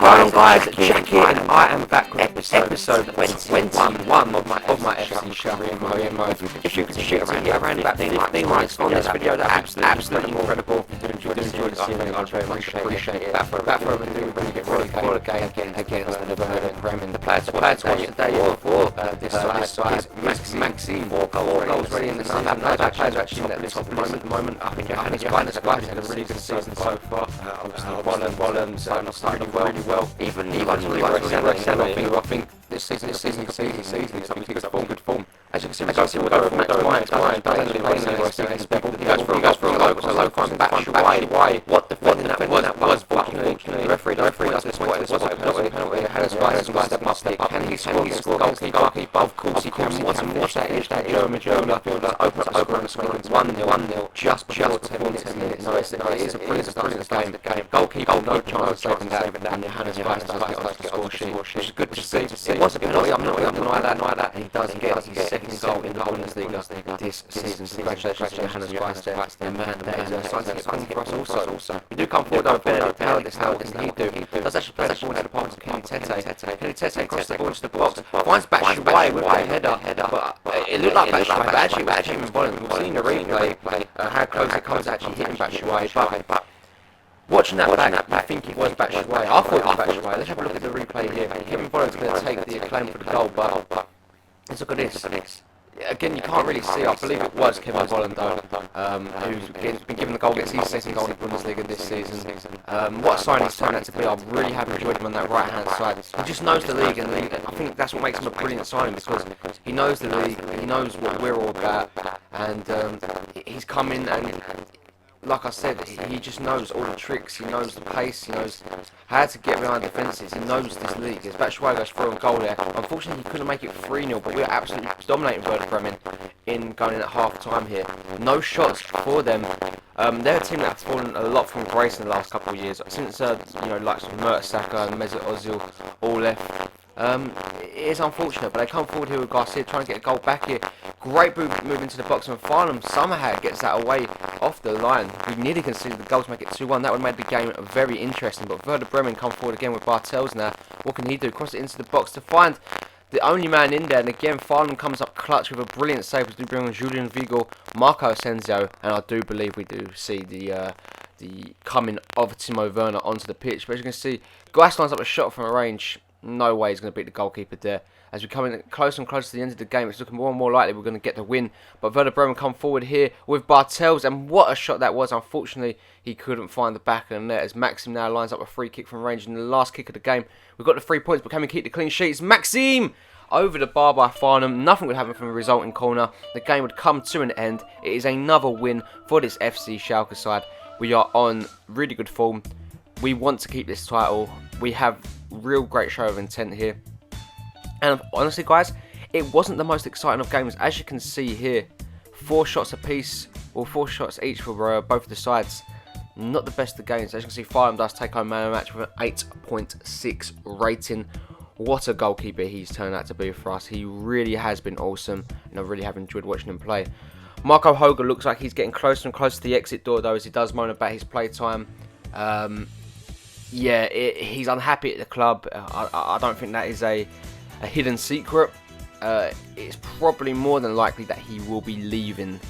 on guys, check in. I am back with episode 21 of my FC Schalke. If you could shoot around about 15 likes on this video, that's absolutely incredible. If you do enjoy the series, I'd very much appreciate it. Back for a do really get ready for the game against the Prem in the players today for this side is Maxime, 4 goals ready in the season. That players are actually at the top at the moment. I think Johannes has had a really good season so far. Obviously, Bolland started really well. Even I think this season is something good form. As you can see, we'll go from match to match. He goes for a low time back why what defending that was fortunately the referee does this was a penalty. Has step up. Can he score goalkeeper? Of course he can. Watch that is that German midfielder open the score. 1-0 just before 10 minutes. No, it's a brilliant start to the game. Goalkeeper no chance of saving that, and Johannes does get on the score sheet, which is good to see. It was a penalty. I'm not going to deny that. And he does get his second goal in the Bundesliga this season. Congratulations to Johannes Weiss, the man that is starting to get for us also. We do come forward though, how does he do? Does actually play the ball to the box. Kenny Tete crosses the ball to the box, finds Batshuayi with a header, but it looked like Batshuayi actually was bowling. We've seen the replay, how close it comes to actually hitting Batshuayi, but watching that back, I think it was Batshuayi. I thought it was Batshuayi. Let's have a look at the replay here. Kevin Volland's going to take the acclaim for the goal, but let's look at this. Again, you can't really see. I believe it was Kevin Volland though, who's been given the goal, gets his second goal in the Bundesliga this season. What a sign he's turned out to be. I really have enjoyed him on that right hand side. He just knows the league, and I think that's what makes him a brilliant signing, because he knows the league, he knows what we're all about, and he's come in and, like I said, he just knows all the tricks, he knows the pace, he knows how to get behind defences, he knows this league. As Batshuayi goes through a goal there. Unfortunately, he couldn't make it 3-0, but we were absolutely dominating Werder Bremen in going in at half time here. No shots for them. They're a team that has fallen a lot from grace in the last couple of years. Since, like Mertesacker and Mesut Ozil all left. It is unfortunate, but they come forward here with Garcia trying to get a goal back here. Great move into the box, and Farnham somehow gets that away off the line. We nearly conceded the goal to make it 2-1. That would have made the game very interesting, but Werder Bremen come forward again with Bartels now. What can he do? Cross it into the box to find the only man in there, and again Farnham comes up clutch with a brilliant save to bring on Julian Vigo, Marco Asensio, and I do believe we do see the coming of Timo Werner onto the pitch. But as you can see, Glass lines up a shot from a range. No way he's going to beat the goalkeeper there. As we come in closer and closer to the end of the game, it's looking more and more likely we're going to get the win. But Werder Bremen come forward here with Bartels, and what a shot that was. Unfortunately, he couldn't find the back of the net, as Maxim now lines up a free kick from range in the last kick of the game. We've got the 3 points, but can we keep the clean sheets? Maxim! Over the bar by Farnham. Nothing would happen from a resulting corner. The game would come to an end. It is another win for this FC Schalke side. We are on really good form. We want to keep this title. We have real great show of intent here. And honestly, guys, it wasn't the most exciting of games. As you can see here, 4 shots apiece, or 4 shots each for both of the sides. Not the best of games. As you can see, Farnham does take home man of the match with an 8.6 rating. What a goalkeeper he's turned out to be for us. He really has been awesome, and I really have enjoyed watching him play. Marco Hoga looks like he's getting closer and closer to the exit door, though, as he does moan about his play time. He's unhappy at the club. I don't think that is a hidden secret. It's probably more than likely that he will be leaving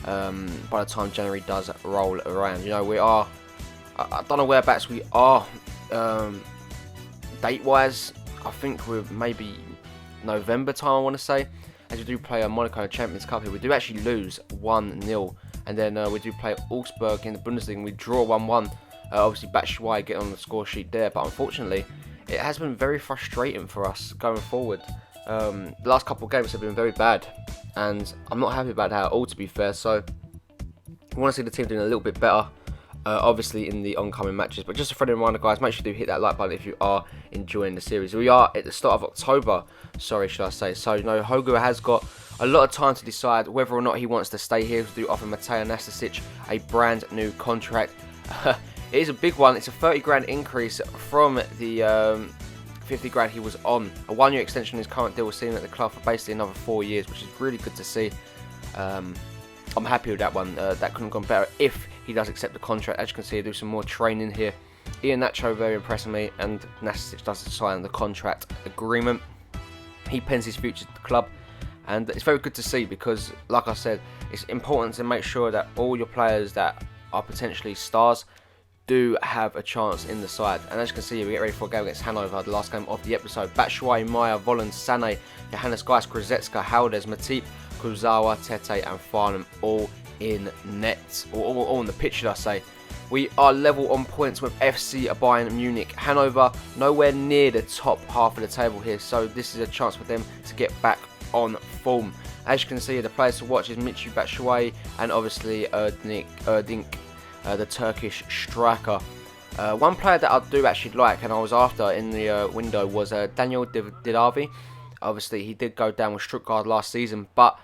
by the time January does roll around. You know, we are, I don't know whereabouts we are date-wise. I think we're maybe November time, I want to say. As we do play a Monaco Champions Cup here, we do actually lose 1-0. And then we do play Augsburg in the Bundesliga, and we draw 1-1. Obviously, Batshuayi getting on the score sheet there, but unfortunately, it has been very frustrating for us going forward. The last couple of games have been very bad, and I'm not happy about that at all, to be fair. So, I want to see the team doing a little bit better, obviously, in the oncoming matches. But just a friendly reminder, guys, make sure you do hit that like button if you are enjoying the series. We are at the start of October, should I say. So, you know, Hoga has got a lot of time to decide whether or not he wants to stay here. We do offer Mateo Nastasic a brand new contract. It is a big one. It's a 30 grand increase from the 50 grand he was on. A 1-year extension in his current deal was seen at the club for basically another 4 years, which is really good to see. I'm happy with that one. That couldn't have gone better if he does accept the contract. As you can see, I do some more training here Iheanacho very impressing me, and Nastasic does sign the contract agreement. He pens his future to the club, and it's very good to see because, like I said, it's important to make sure that all your players that are potentially stars do have a chance in the side. And as you can see, we get ready for a game against Hanover, the last game of the episode. Batshuayi, Maya, Volland, Sané, Johannes Geist, Krzyzewska, Halders, Matip, Kurzawa, Tete and Farnham all in net, or all on the pitch, should I say. We are level on points with FC Bayern Munich. Hanover nowhere near the top half of the table here, so this is a chance for them to get back on form. As you can see, the players to watch is Michy Batshuayi and obviously Erdink, the Turkish striker. One player that I do actually like and I was after in the window was Daniel Didavi. Obviously, he did go down with Stuttgart last season, but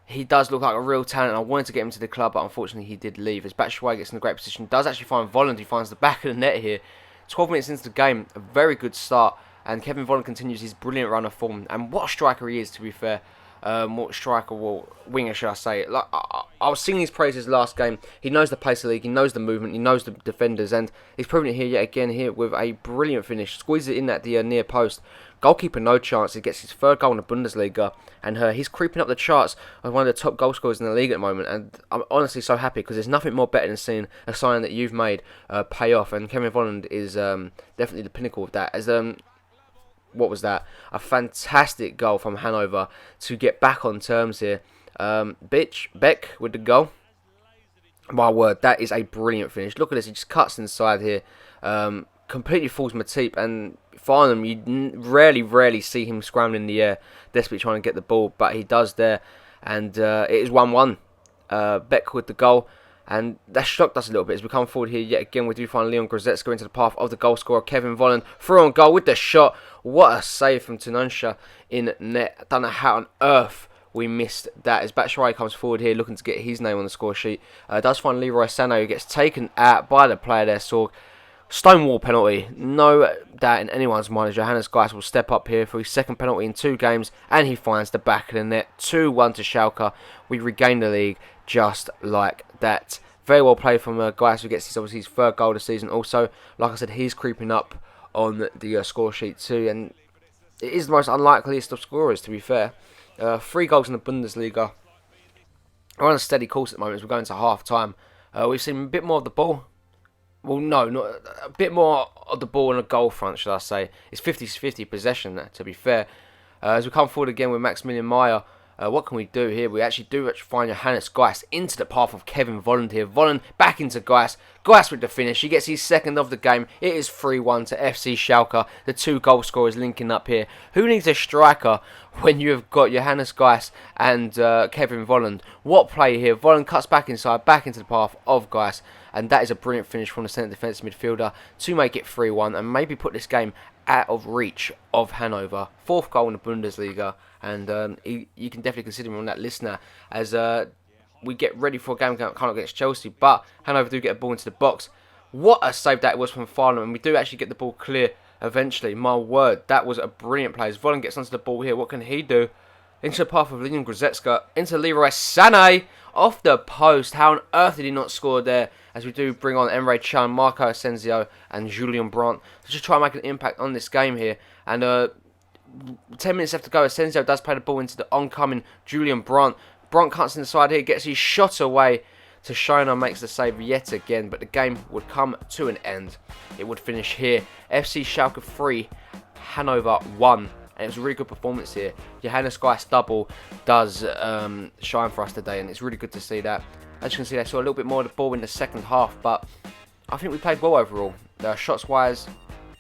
he does look like a real talent. I wanted to get him to the club, but unfortunately he did leave. As Batshuayi gets in a great position, does actually find Volland, who finds the back of the net here. 12 minutes into the game, a very good start, and Kevin Volland continues his brilliant run of form. And what a striker he is, to be fair. What striker, or winger should I say. Like, I was singing his praises last game. He knows the pace of the league, he knows the movement, he knows the defenders, and he's proven it here yet again here with a brilliant finish. Squeezes it in at the near post. Goalkeeper no chance. He gets his third goal in the Bundesliga, and he's creeping up the charts as one of the top goal scorers in the league at the moment. And I'm honestly so happy because there's nothing more better than seeing a sign that you've made pay off. And Kevin Volland is definitely the pinnacle of that. As what was that? A fantastic goal from Hanover to get back on terms here. Beck with the goal. My word, that is a brilliant finish. Look at this, he just cuts inside here. Completely fools Matip, and Farnham, you rarely see him scrambling in the air, desperately trying to get the ball, but he does there, and it is 1-1. Beck with the goal, and that shocked us a little bit as we come forward here yet again. We do find Leon Goretzka into the path of the goal scorer, Kevin Volland, through on goal with the shot. What a save from Tanansha in net. I don't know how on earth we missed that, as Batshuayi comes forward here looking to get his name on the score sheet. Does find Leroy Sané, who gets taken out by the player there, Sorg. Stonewall penalty, no doubt in anyone's mind, as Johannes Geist will step up here for his second penalty in 2 games, and he finds the back of the net. 2-1 to Schalke. We regain the league just like that. Very well played from Geist, who gets his third goal of the season. Also, like I said, he's creeping up on the score sheet too, and it is the most unlikeliest of scorers, to be fair. 3 goals in the Bundesliga. We're on a steady course at the moment as we're going to half time. We've seen a bit more of the ball. Well, no, not a bit more of the ball in a goal front, should I say. It's 50-50 possession, to be fair. As we come forward again with Maximilian Meyer, what can we do here? We actually find Johannes Geist into the path of Kevin Volland here. Volland back into Geist. Geist with the finish. He gets his second of the game. It is 3-1 to FC Schalke. The 2 goal scorers linking up here. Who needs a striker when you have got Johannes Geist and Kevin Volland? What play here? Volland cuts back inside, back into the path of Geist. And that is a brilliant finish from the centre defensive midfielder to make it 3-1 and maybe put this game out of reach of Hanover. 4th goal in the Bundesliga, and you can definitely consider him on that list now as we get ready for a game kind of against Chelsea. But Hanover do get a ball into the box. What a save that was from Farnham, and we do actually get the ball clear eventually. My word, that was a brilliant play. As Volland gets onto the ball here, what can he do? Into the path of Leon Goretzka, into Leroy Sané, off the post. How on earth did he not score there? As we do bring on Emre Can, Marco Asensio and Julian Brandt to just try and make an impact on this game here. And 10 minutes left to go. Asensio does play the ball into the oncoming Julian Brandt. Brandt cuts inside here, gets his shot away to Shona, makes the save yet again, but the game would come to an end. It would finish here. FC Schalke 3, Hanover 1. And it was a really good performance here. Johannes Geist double does shine for us today, and it's really good to see that. As you can see, they saw a little bit more of the ball in the second half, but I think we played well overall. Shots-wise,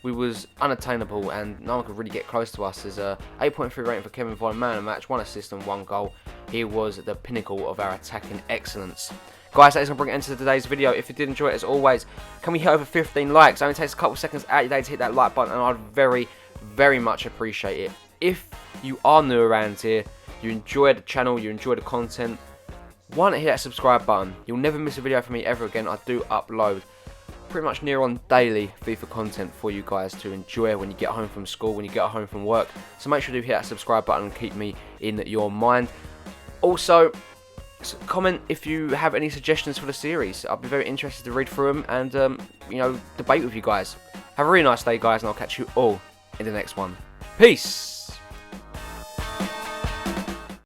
we was unattainable, and no one could really get close to us. There's a 8.3 rating for Kevin Volland, man of the match, 1 assist and 1 goal. He was the pinnacle of our attacking excellence. Guys, that is going to bring it into today's video. If you did enjoy it, as always, can we hit over 15 likes? It only takes a couple seconds out of your day to hit that like button, and I'd very much appreciate it. If you are new around here, you enjoy the channel, you enjoy the content, why not hit that subscribe button? You'll never miss a video from me ever again. I do upload pretty much near on daily FIFA content for you guys to enjoy when you get home from school, when you get home from work. So make sure to hit that subscribe button and keep me in your mind. Also, comment if you have any suggestions for the series. I'll be very interested to read through them and, debate with you guys. Have a really nice day, guys, and I'll catch you all in the next one. Peace!